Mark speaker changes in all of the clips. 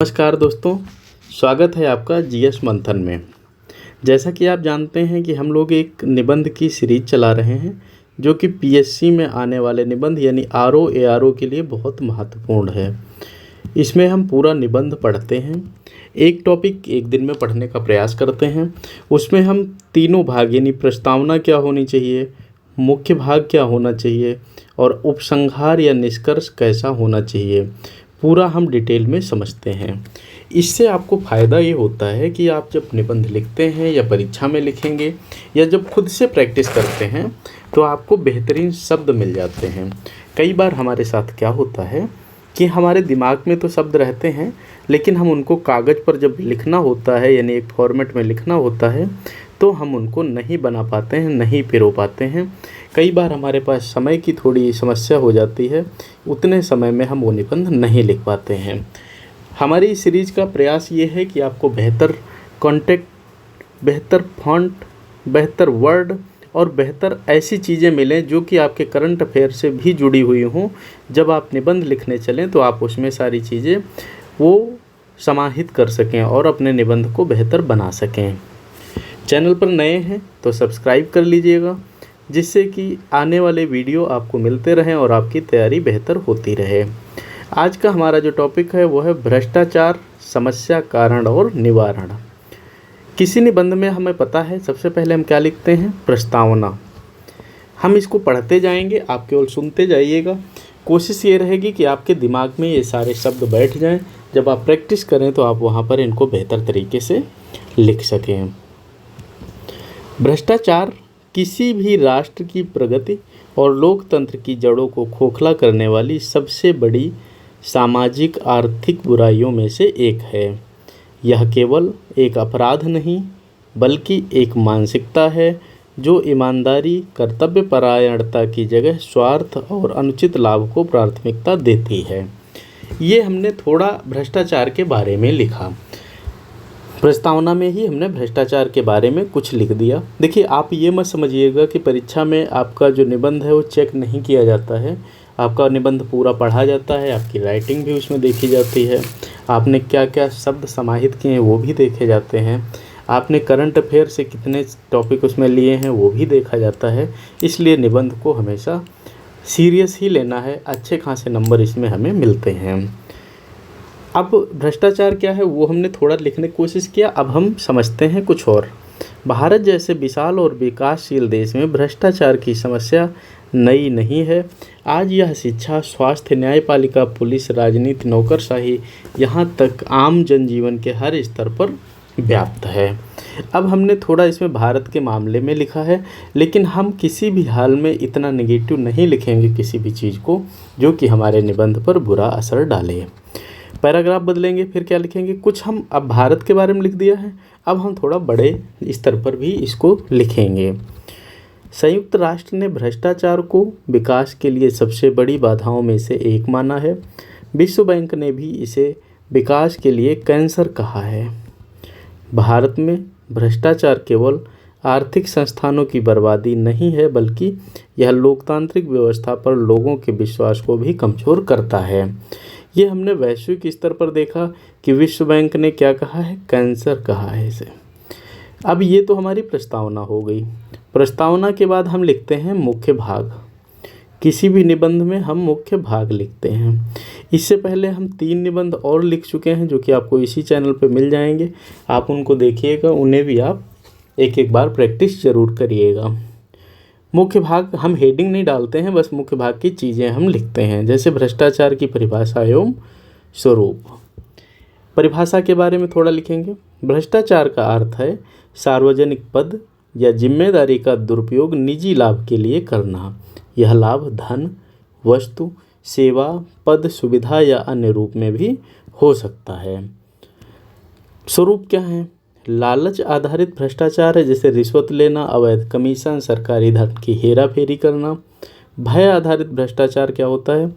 Speaker 1: नमस्कार दोस्तों, स्वागत है आपका जीएस मंथन में। जैसा कि आप जानते हैं कि हम लोग एक निबंध की सीरीज चला रहे हैं जो कि पीएससी में आने वाले निबंध यानी आरओ एआरओ के लिए बहुत महत्वपूर्ण है। इसमें हम पूरा निबंध पढ़ते हैं, एक टॉपिक एक दिन में पढ़ने का प्रयास करते हैं। उसमें हम तीनों भाग यानी प्रस्तावना क्या होनी चाहिए, मुख्य भाग क्या होना चाहिए और उपसंहार या निष्कर्ष कैसा होना चाहिए, पूरा हम डिटेल में समझते हैं। इससे आपको फ़ायदा ये होता है कि आप जब निबंध लिखते हैं या परीक्षा में लिखेंगे या जब खुद से प्रैक्टिस करते हैं तो आपको बेहतरीन शब्द मिल जाते हैं। कई बार हमारे साथ क्या होता है कि हमारे दिमाग में तो शब्द रहते हैं, लेकिन हम उनको कागज़ पर जब लिखना होता है यानी एक फॉर्मेट में लिखना होता है तो हम उनको नहीं बना पाते हैं, नहीं पिरो पाते हैं। कई बार हमारे पास समय की थोड़ी समस्या हो जाती है, उतने समय में हम वो निबंध नहीं लिख पाते हैं। हमारी इस सीरीज़ का प्रयास ये है कि आपको बेहतर कॉन्टेक्ट, बेहतर फॉन्ट, बेहतर वर्ड और बेहतर ऐसी चीज़ें मिलें जो कि आपके करंट अफेयर से भी जुड़ी हुई हों। जब आप निबंध लिखने चलें तो आप उसमें सारी चीज़ें वो समाहित कर सकें और अपने निबंध को बेहतर बना सकें। चैनल पर नए हैं तो सब्सक्राइब कर लीजिएगा, जिससे कि आने वाले वीडियो आपको मिलते रहें और आपकी तैयारी बेहतर होती रहे। आज का हमारा जो टॉपिक है वो है भ्रष्टाचार, समस्या, कारण और निवारण। किसी निबंध में हमें पता है सबसे पहले हम क्या लिखते हैं, प्रस्तावना। हम इसको पढ़ते जाएंगे, आप केवल सुनते जाइएगा। कोशिश ये रहेगी कि आपके दिमाग में ये सारे शब्द बैठ जाएं। जब आप प्रैक्टिस करें तो आप वहाँ पर इनको बेहतर तरीके से लिख सकें। भ्रष्टाचार किसी भी राष्ट्र की प्रगति और लोकतंत्र की जड़ों को खोखला करने वाली सबसे बड़ी सामाजिक आर्थिक बुराइयों में से एक है। यह केवल एक अपराध नहीं बल्कि एक मानसिकता है जो ईमानदारी, कर्तव्यपरायणता की जगह स्वार्थ और अनुचित लाभ को प्राथमिकता देती है। ये हमने थोड़ा भ्रष्टाचार के बारे में लिखा। प्रस्तावना में ही हमने भ्रष्टाचार के बारे में कुछ लिख दिया। देखिए, आप ये मत समझिएगा कि परीक्षा में आपका जो निबंध है वो चेक नहीं किया जाता है। आपका निबंध पूरा पढ़ा जाता है, आपकी राइटिंग भी उसमें देखी जाती है, आपने क्या क्या शब्द समाहित किए हैं वो भी देखे जाते हैं, आपने करंट अफेयर से कितने टॉपिक उसमें लिए हैं वो भी देखा जाता है। इसलिए निबंध को हमेशा सीरियस ही लेना है, अच्छे खासे नंबर इसमें हमें मिलते हैं। अब भ्रष्टाचार क्या है वो हमने थोड़ा लिखने की कोशिश किया, अब हम समझते हैं कुछ और। भारत जैसे विशाल और विकासशील देश में भ्रष्टाचार की समस्या नई नहीं है। आज यह शिक्षा, स्वास्थ्य, न्यायपालिका, पुलिस, राजनीति, नौकरशाही, यहाँ तक आम जनजीवन के हर स्तर पर व्याप्त है। अब हमने थोड़ा इसमें भारत के मामले में लिखा है, लेकिन हम किसी भी हाल में इतना नेगेटिव नहीं लिखेंगे किसी भी चीज़ को जो कि हमारे निबंध पर बुरा असर डाले। पैराग्राफ बदलेंगे, फिर क्या लिखेंगे, कुछ हम अब भारत के बारे में लिख दिया है, अब हम थोड़ा बड़े स्तर पर भी इसको लिखेंगे। संयुक्त राष्ट्र ने भ्रष्टाचार को विकास के लिए सबसे बड़ी बाधाओं में से एक माना है। विश्व बैंक ने भी इसे विकास के लिए कैंसर कहा है। भारत में भ्रष्टाचार केवल आर्थिक संस्थानों की बर्बादी नहीं है, बल्कि यह लोकतांत्रिक व्यवस्था पर लोगों के विश्वास को भी कमज़ोर करता है। ये हमने वैश्विक स्तर पर देखा कि विश्व बैंक ने क्या कहा है, कैंसर कहा है इसे। अब ये तो हमारी प्रस्तावना हो गई। प्रस्तावना के बाद हम लिखते हैं मुख्य भाग। किसी भी निबंध में हम मुख्य भाग लिखते हैं। इससे पहले हम 3 निबंध और लिख चुके हैं जो कि आपको इसी चैनल पर मिल जाएंगे, आप उनको देखिएगा, उन्हें भी आप एक एक बार प्रैक्टिस ज़रूर करिएगा। मुख्य भाग हम हेडिंग नहीं डालते हैं, बस मुख्य भाग की चीज़ें हम लिखते हैं, जैसे भ्रष्टाचार की परिभाषा एवं स्वरूप। परिभाषा के बारे में थोड़ा लिखेंगे। भ्रष्टाचार का अर्थ है सार्वजनिक पद या जिम्मेदारी का दुरुपयोग निजी लाभ के लिए करना। यह लाभ धन, वस्तु, सेवा, पद, सुविधा या अन्य रूप में भी हो सकता है। स्वरूप क्या है, लालच आधारित भ्रष्टाचार है, जैसे रिश्वत लेना, अवैध कमीशन, सरकारी धन की हेराफेरी करना। भय आधारित भ्रष्टाचार क्या होता है,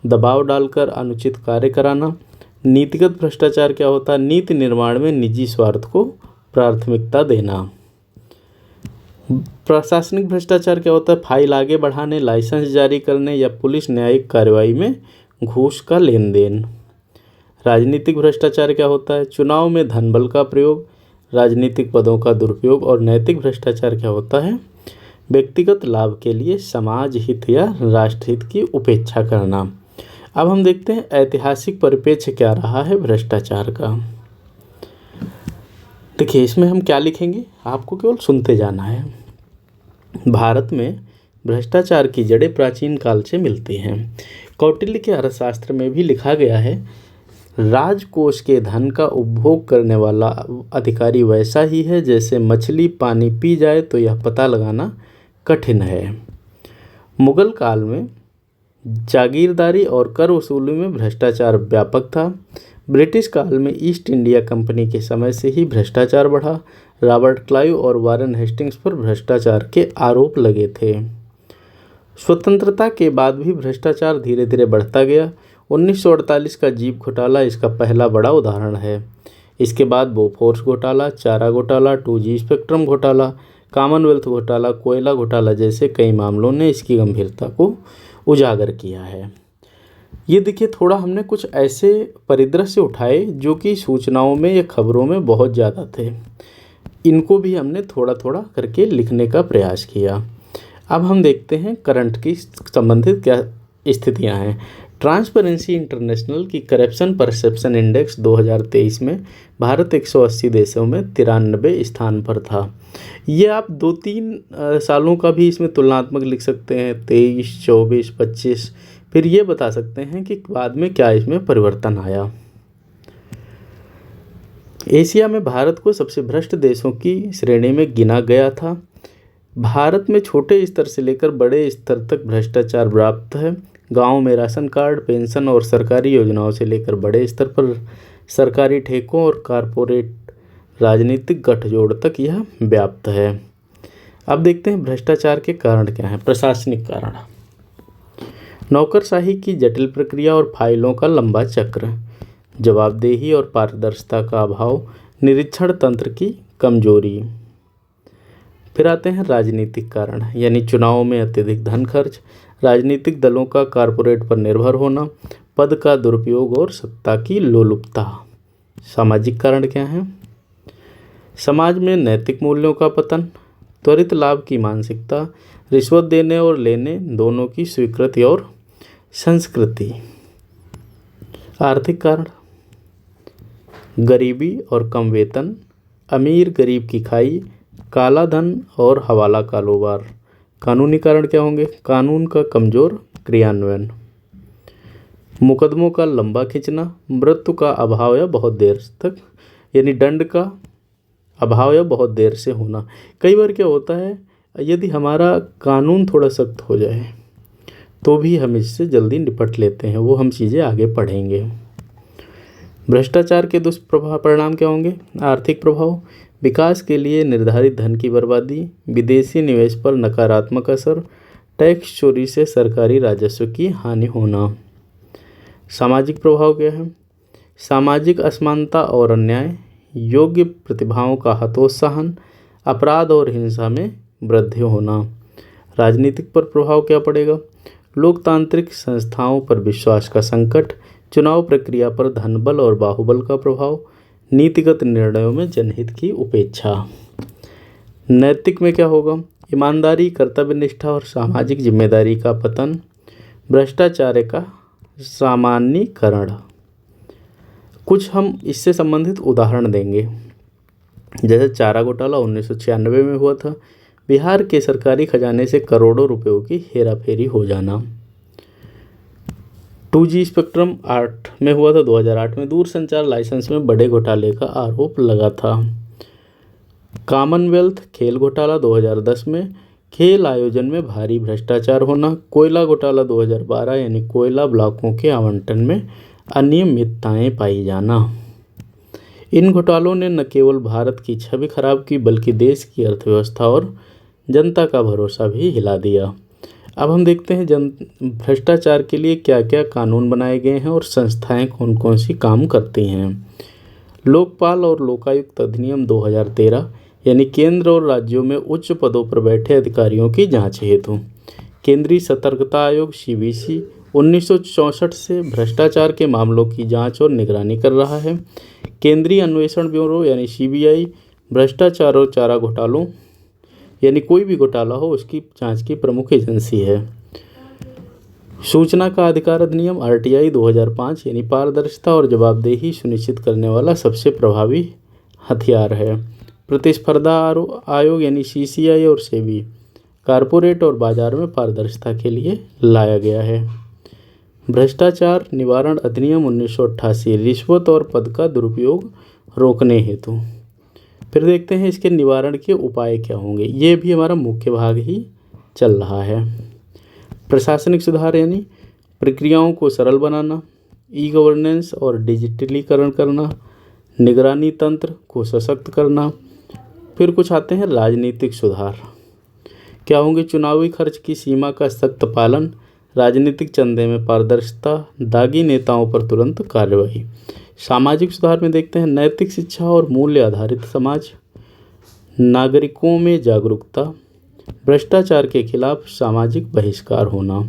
Speaker 1: दबाव डालकर अनुचित कार्य कराना। नीतिगत भ्रष्टाचार क्या होता है, नीति निर्माण में निजी स्वार्थ को प्राथमिकता देना। प्रशासनिक भ्रष्टाचार क्या होता है, फाइल आगे बढ़ाने, लाइसेंस जारी करने या पुलिस न्यायिक कार्रवाई में घूस का लेन देन। राजनीतिक भ्रष्टाचार क्या होता है? चुनाव में धन बल का प्रयोग, राजनीतिक पदों का दुरुपयोग। और नैतिक भ्रष्टाचार क्या होता है? व्यक्तिगत लाभ के लिए समाज हित या राष्ट्रहित की उपेक्षा करना। अब हम देखते हैं ऐतिहासिक परिप्रेक्ष्य क्या रहा है भ्रष्टाचार का। देखिए इसमें हम क्या लिखेंगे, आपको केवल सुनते जाना है। भारत में भ्रष्टाचार की जड़ें प्राचीन काल से मिलती हैं। कौटिल्य के अर्थशास्त्र में भी लिखा गया है, राजकोष के धन का उपभोग करने वाला अधिकारी वैसा ही है जैसे मछली पानी पी जाए तो यह पता लगाना कठिन है। मुगल काल में जागीरदारी और कर वसूली में भ्रष्टाचार व्यापक था। ब्रिटिश काल में ईस्ट इंडिया कंपनी के समय से ही भ्रष्टाचार बढ़ा। रॉबर्ट क्लाइव और वारेन हेस्टिंग्स पर भ्रष्टाचार के आरोप लगे थे। स्वतंत्रता के बाद भी भ्रष्टाचार धीरे धीरे बढ़ता गया। 1948 का जीप घोटाला इसका पहला बड़ा उदाहरण है। इसके बाद बोफोर्स घोटाला, चारा घोटाला, 2G स्पेक्ट्रम घोटाला, कॉमनवेल्थ घोटाला, कोयला घोटाला जैसे कई मामलों ने इसकी गंभीरता को उजागर किया है। ये देखिए, थोड़ा हमने कुछ ऐसे परिदृश्य उठाए जो कि सूचनाओं में या खबरों में बहुत ज़्यादा थे। इनको भी हमने थोड़ा थोड़ा करके लिखने का प्रयास किया। अब हम देखते हैं करंट की संबंधित क्या स्थितियां हैं। ट्रांसपेरेंसी इंटरनेशनल की करप्शन परसेप्शन इंडेक्स 2023 में भारत 180 देशों में 93 स्थान पर था। ये आप 2-3 सालों का भी इसमें तुलनात्मक लिख सकते हैं, 23, 24, 25। फिर ये बता सकते हैं कि बाद में क्या इसमें परिवर्तन आया। एशिया में भारत को सबसे भ्रष्ट देशों की श्रेणी में गिना गया था। भारत में छोटे स्तर से लेकर बड़े स्तर तक भ्रष्टाचार व्याप्त है। गांव में राशन कार्ड, पेंशन और सरकारी योजनाओं से लेकर बड़े स्तर पर सरकारी ठेकों और कारपोरेट राजनीतिक गठजोड़ तक यह व्याप्त है। अब देखते हैं भ्रष्टाचार के कारण क्या हैं। प्रशासनिक कारण, नौकरशाही की जटिल प्रक्रिया और फाइलों का लंबा चक्र, जवाबदेही और पारदर्शिता का अभाव, निरीक्षण तंत्र की कमजोरी। फिर आते हैं राजनीतिक कारण, यानी चुनाव में अत्यधिक धन खर्च, राजनीतिक दलों का कारपोरेट पर निर्भर होना, पद का दुरुपयोग और सत्ता की लोलुपता। सामाजिक कारण क्या हैं? समाज में नैतिक मूल्यों का पतन, त्वरित लाभ की मानसिकता, रिश्वत देने और लेने दोनों की स्वीकृति और संस्कृति। आर्थिक कारण, गरीबी और कम वेतन, अमीर गरीब की खाई, काला धन और हवाला कारोबार। कानूनी कारण क्या होंगे? कानून का कमजोर क्रियान्वयन, मुकदमों का लंबा खिंचना, मृत्यु का अभाव या बहुत देर तक, यानी दंड का अभाव या बहुत देर से होना। कई बार क्या होता है, यदि हमारा कानून थोड़ा सख्त हो जाए तो भी हम इससे जल्दी निपट लेते हैं, वो हम चीज़ें आगे पढ़ेंगे। भ्रष्टाचार के दुष्प्रभाव परिणाम क्या होंगे? आर्थिक प्रभाव, विकास के लिए निर्धारित धन की बर्बादी, विदेशी निवेश पर नकारात्मक असर, टैक्स चोरी से सरकारी राजस्व की हानि होना। सामाजिक प्रभाव क्या है? सामाजिक असमानता और अन्याय, योग्य प्रतिभाओं का हतोत्साहन, अपराध और हिंसा में वृद्धि होना। राजनीतिक पर प्रभाव क्या पड़ेगा? लोकतांत्रिक संस्थाओं पर विश्वास का संकट, चुनाव प्रक्रिया पर धनबल और बाहुबल का प्रभाव, नीतिगत निर्णयों में जनहित की उपेक्षा। नैतिक में क्या होगा? ईमानदारी, कर्तव्यनिष्ठा और सामाजिक जिम्मेदारी का पतन, भ्रष्टाचार का सामान्यीकरण। कुछ हम इससे संबंधित उदाहरण देंगे, जैसे चारा घोटाला 1996 में हुआ था, बिहार के सरकारी खजाने से करोड़ों रुपयों की हेराफेरी हो जाना। 2G स्पेक्ट्रम 8 में हुआ था, 2008 में दूरसंचार लाइसेंस में बड़े घोटाले का आरोप लगा था। कॉमनवेल्थ खेल घोटाला 2010 में खेल आयोजन में भारी भ्रष्टाचार होना। कोयला घोटाला 2012, यानी कोयला ब्लॉकों के आवंटन में अनियमितताएं पाई जाना। इन घोटालों ने न केवल भारत की छवि खराब की, बल्कि देश की अर्थव्यवस्था और जनता का भरोसा भी हिला दिया। अब हम देखते हैं भ्रष्टाचार के लिए क्या क्या कानून बनाए गए हैं और संस्थाएं कौन कौन सी काम करती हैं। लोकपाल और लोकायुक्त अधिनियम 2013, यानी केंद्र और राज्यों में उच्च पदों पर बैठे अधिकारियों की जांच हेतु। केंद्रीय सतर्कता आयोग CBC 1964 से भ्रष्टाचार के मामलों की जांच और निगरानी कर रहा है। केंद्रीय अन्वेषण ब्यूरो यानी CBI भ्रष्टाचार और चारा घोटालों यानी कोई भी घोटाला हो उसकी जांच की प्रमुख एजेंसी है। सूचना का अधिकार अधिनियम RTI 2005 यानी पारदर्शिता और जवाबदेही सुनिश्चित करने वाला सबसे प्रभावी हथियार है। प्रतिस्पर्धा आयोग यानी CCI और SEBI कारपोरेट और बाजार में पारदर्शिता के लिए लाया गया है। भ्रष्टाचार निवारण अधिनियम 1988 रिश्वत और पद का दुरुपयोग रोकने हेतु। फिर देखते हैं इसके निवारण के उपाय क्या होंगे। ये भी हमारा मुख्य भाग ही चल रहा है। प्रशासनिक सुधार यानी प्रक्रियाओं को सरल बनाना, ई-गवर्नेंस और डिजिटलीकरण करना, निगरानी तंत्र को सशक्त करना। फिर कुछ आते हैं राजनीतिक सुधार। क्या होंगे? चुनावी खर्च की सीमा का सख्त पालन, राजनीतिक चंदे में पारदर्शिता, दागी नेताओं पर तुरंत कार्रवाई। सामाजिक सुधार में देखते हैं नैतिक शिक्षा और मूल्य आधारित समाज, नागरिकों में जागरूकता, भ्रष्टाचार के खिलाफ सामाजिक बहिष्कार होना।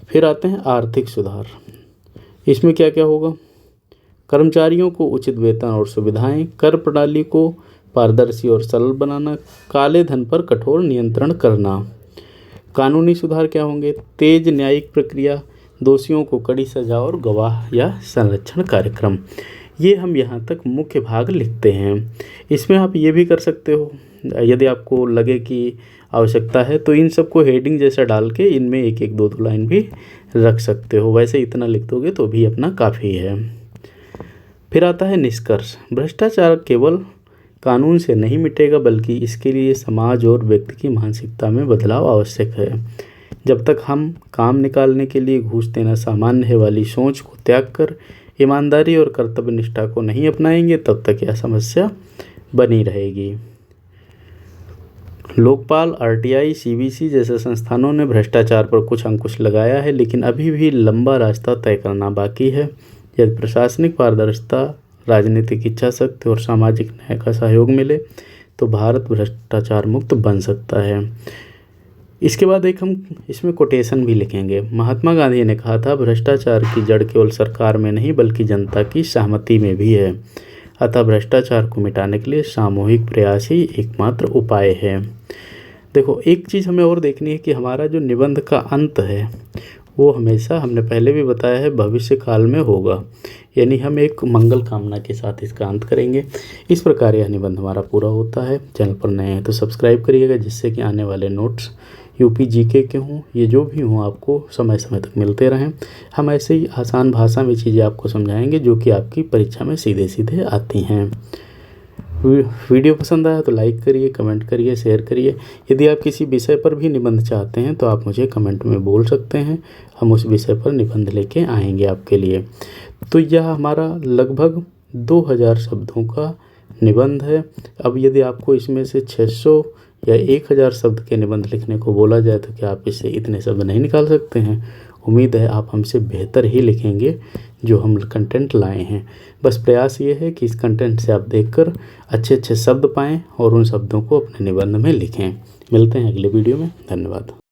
Speaker 1: फिर आते हैं आर्थिक सुधार। इसमें क्या क्या होगा? कर्मचारियों को उचित वेतन और सुविधाएं, कर प्रणाली को पारदर्शी और सरल बनाना, काले धन पर कठोर नियंत्रण करना। कानूनी सुधार क्या होंगे? तेज न्यायिक प्रक्रिया, दोषियों को कड़ी सजा और गवाह या संरक्षण कार्यक्रम। ये हम यहाँ तक मुख्य भाग लिखते हैं। इसमें आप ये भी कर सकते हो, यदि आपको लगे कि आवश्यकता है तो इन सबको हेडिंग जैसा डाल के इनमें एक एक दो दो लाइन भी रख सकते हो। वैसे इतना लिख दोगे तो भी अपना काफ़ी है। फिर आता है निष्कर्ष। भ्रष्टाचार केवल कानून से नहीं मिटेगा बल्कि इसके लिए समाज और व्यक्ति की मानसिकता में बदलाव आवश्यक है। जब तक हम काम निकालने के लिए घूस देना सामान्य है वाली सोच को त्याग कर ईमानदारी और कर्तव्य निष्ठा को नहीं अपनाएंगे तब तक यह समस्या बनी रहेगी। लोकपाल, RTI, CBC जैसे संस्थानों ने भ्रष्टाचार पर कुछ अंकुश लगाया है, लेकिन अभी भी लंबा रास्ता तय करना बाकी है। यदि प्रशासनिक पारदर्शिता, राजनीतिक इच्छाशक्ति और सामाजिक न्याय का सहयोग मिले तो भारत भ्रष्टाचार मुक्त बन सकता है। इसके बाद एक हम इसमें कोटेशन भी लिखेंगे। महात्मा गांधी ने कहा था, भ्रष्टाचार की जड़ केवल सरकार में नहीं बल्कि जनता की सहमति में भी है। अतः भ्रष्टाचार को मिटाने के लिए सामूहिक प्रयास ही एकमात्र उपाय है। देखो, एक चीज़ हमें और देखनी है कि हमारा जो निबंध का अंत है वो हमेशा, हमने पहले भी बताया है, भविष्य काल में होगा। यानी हम एक मंगल कामना के साथ इसका अंत करेंगे। इस प्रकार यह निबंध हमारा पूरा होता है। चैनल पर नए हैं तो सब्सक्राइब करिएगा, जिससे कि आने वाले नोट्स UP GK के हों, ये जो भी हों, आपको समय समय तक मिलते रहें। हम ऐसे ही आसान भाषा में चीज़ें आपको समझाएंगे जो कि आपकी परीक्षा में सीधे सीधे आती हैं। वीडियो पसंद आया तो लाइक करिए, कमेंट करिए, शेयर करिए। यदि आप किसी विषय पर भी निबंध चाहते हैं तो आप मुझे कमेंट में बोल सकते हैं, हम उस विषय पर निबंध लेके आएंगे आपके लिए। तो यह हमारा लगभग 2000 शब्दों का निबंध है। अब यदि आपको इसमें से 600 या 1000 शब्द के निबंध लिखने को बोला जाए तो क्या आप इससे इतने शब्द नहीं निकाल सकते हैं? उम्मीद है आप हमसे बेहतर ही लिखेंगे जो हम कंटेंट लाए हैं। बस प्रयास ये है कि इस कंटेंट से आप देखकर अच्छे अच्छे शब्द पाएँ और उन शब्दों को अपने निबंध में लिखें। मिलते हैं अगले वीडियो में। धन्यवाद।